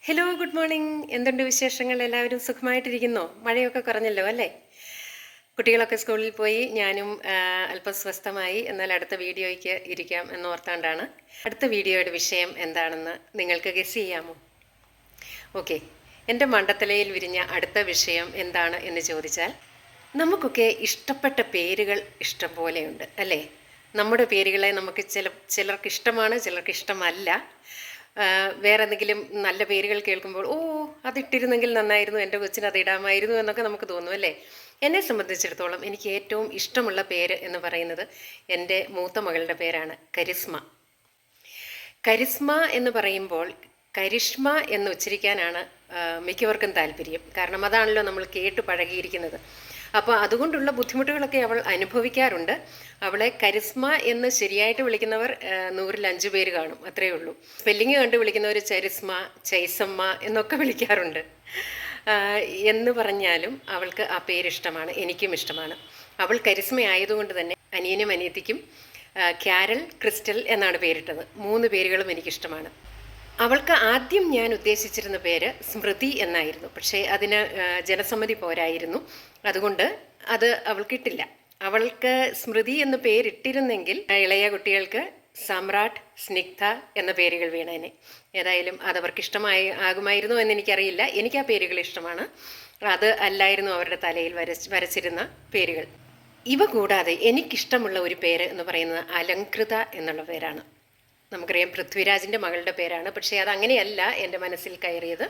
Hello, good morning. എന്തുണ്ട് വിശേഷങ്ങൾ? എല്ലാവരും സുഖമായിട്ടിരിക്കുന്നോ? മഴയൊക്കെ കുറഞ്ഞല്ലോ അല്ലേ? കുട്ടികളൊക്കെ സ്കൂളിൽ പോയി. ഞാനും അല്പം സ്വസ്ഥമായി. എന്നാൽ അടുത്ത വീഡിയോയ്ക്ക് ഇരിക്കാം എന്നോർത്താണ്ടാണ്. അടുത്ത വീഡിയോയുടെ വിഷയം എന്താണെന്ന് നിങ്ങൾക്ക് ഗസ് ചെയ്യാമോ? ഓക്കെ, എൻ്റെ മണ്ടത്തലയിൽ വിരിഞ്ഞ അടുത്ത വിഷയം എന്താണ് എന്ന് ചോദിച്ചാൽ, നമുക്കൊക്കെ ഇഷ്ടപ്പെട്ട പേരുകൾ ഇഷ്ടം പോലെയുണ്ട് അല്ലേ? നമ്മുടെ പേരുകളെ നമുക്ക് ചിലർക്ക് ഇഷ്ടമാണ്, ചിലർക്ക് ഇഷ്ടമല്ല. വേറെ എന്തെങ്കിലും നല്ല പേരുകൾ കേൾക്കുമ്പോൾ അതിട്ടിരുന്നെങ്കിൽ നന്നായിരുന്നു, എൻ്റെ കൊച്ചിന് അത് ഇടാമായിരുന്നു എന്നൊക്കെ നമുക്ക് തോന്നും അല്ലേ? എന്നെ സംബന്ധിച്ചിടത്തോളം എനിക്ക് ഏറ്റവും ഇഷ്ടമുള്ള പേര് എന്ന് പറയുന്നത് എൻ്റെ മൂത്ത മകളുടെ പേരാണ് കരിസ്മ. കരിസ്മ എന്ന് പറയുമ്പോൾ കരിഷ്മ എന്ന് ഉച്ചരിക്കാനാണ് മിക്കവർക്കും താല്പര്യം. കാരണം അതാണല്ലോ നമ്മൾ കേട്ട് പഴകിയിരിക്കുന്നത്. അപ്പോൾ അതുകൊണ്ടുള്ള ബുദ്ധിമുട്ടുകളൊക്കെ അവൾ അനുഭവിക്കാറുണ്ട്. അവളെ കരിസ്മ എന്ന് ശരിയായിട്ട് വിളിക്കുന്നവർ 100-5 പേര് കാണും, അത്രയേ ഉള്ളൂ. സ്പെല്ലിങ് കണ്ട് വിളിക്കുന്നവർ ചരിസ്മ, ചൈസമ്മ എന്നൊക്കെ വിളിക്കാറുണ്ട്. എന്ന് പറഞ്ഞാലും അവൾക്ക് ആ പേരിഷ്ടമാണ്, എനിക്കും ഇഷ്ടമാണ്. അവൾ കരിസ്മ ആയതുകൊണ്ട് തന്നെ അനിയനും അനിയത്തിക്കും ക്യാരൽ, ക്രിസ്റ്റൽ എന്നാണ് പേരിട്ടത്. 3 പേരുകളും എനിക്കിഷ്ടമാണ്. അവൾക്ക് ആദ്യം ഞാൻ ഉദ്ദേശിച്ചിരുന്ന പേര് സ്മൃതി എന്നായിരുന്നു. പക്ഷേ അതിന് ജനസമ്മതി പോരായിരുന്നു. അതുകൊണ്ട് അത് അവൾക്കിട്ടില്ല. അവൾക്ക് സ്മൃതി എന്ന പേരിട്ടിരുന്നെങ്കിൽ ഇളയ കുട്ടികൾക്ക് സമ്രാട്ട്, സ്നിഗ്ധ എന്ന പേരുകൾ വീണേനെ. ഏതായാലും അതവർക്ക് ആകുമായിരുന്നോ എന്ന് എനിക്കറിയില്ല. എനിക്ക് ആ പേരുകൾ ഇഷ്ടമാണ്. അത് അല്ലായിരുന്നു അവരുടെ തലയിൽ വരച്ചിരുന്ന പേരുകൾ. ഇവ കൂടാതെ എനിക്കിഷ്ടമുള്ള ഒരു പേര് എന്ന് പറയുന്നത് അലങ്കൃത എന്നുള്ള പേരാണ്. നമുക്കറിയാം, പൃഥ്വിരാജിൻ്റെ മകളുടെ പേരാണ്. പക്ഷേ അതങ്ങനെയല്ല എൻ്റെ മനസ്സിൽ കയറിയത്.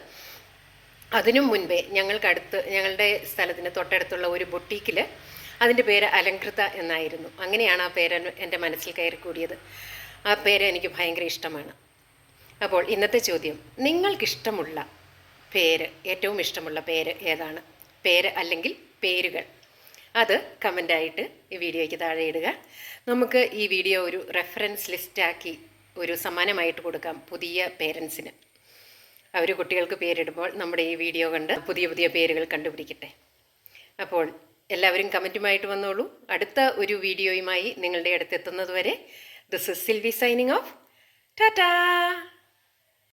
അതിനും മുൻപേ ഞങ്ങളുടെ സ്ഥലത്തിന് തൊട്ടടുത്തുള്ള ഒരു ബൊട്ടീക്കിൽ അതിൻ്റെ പേര് അലങ്കൃത എന്നായിരുന്നു. അങ്ങനെയാണ് ആ പേര് എൻ്റെ മനസ്സിൽ കയറിക്കൂടിയത്. ആ പേര് എനിക്ക് ഭയങ്കര ഇഷ്ടമാണ്. അപ്പോൾ ഇന്നത്തെ ചോദ്യം, നിങ്ങൾക്കിഷ്ടമുള്ള പേര്, ഏറ്റവും ഇഷ്ടമുള്ള പേര് ഏതാണ്? പേര് അല്ലെങ്കിൽ പേരുകൾ, അത് കമൻ്റായിട്ട് ഈ വീഡിയോയ്ക്ക് താഴെ ഇടുക. നമുക്ക് ഈ വീഡിയോ ഒരു റെഫറൻസ് ലിസ്റ്റാക്കി ഒരു സമ്മാനമായിട്ട് കൊടുക്കാം പുതിയ പേരൻസിന്. അവർ കുട്ടികൾക്ക് പേരിടുമ്പോൾ നമ്മുടെ ഈ വീഡിയോ കണ്ട് പുതിയ പുതിയ പേരുകൾ കണ്ടുപിടിക്കട്ടെ. അപ്പോൾ എല്ലാവരും കമൻറ്റുമായിട്ട് വന്നോളൂ. അടുത്ത ഒരു വീഡിയോയുമായി നിങ്ങളുടെ അടുത്തെത്തുന്നത് വരെ this is Silvy signing off. Tata.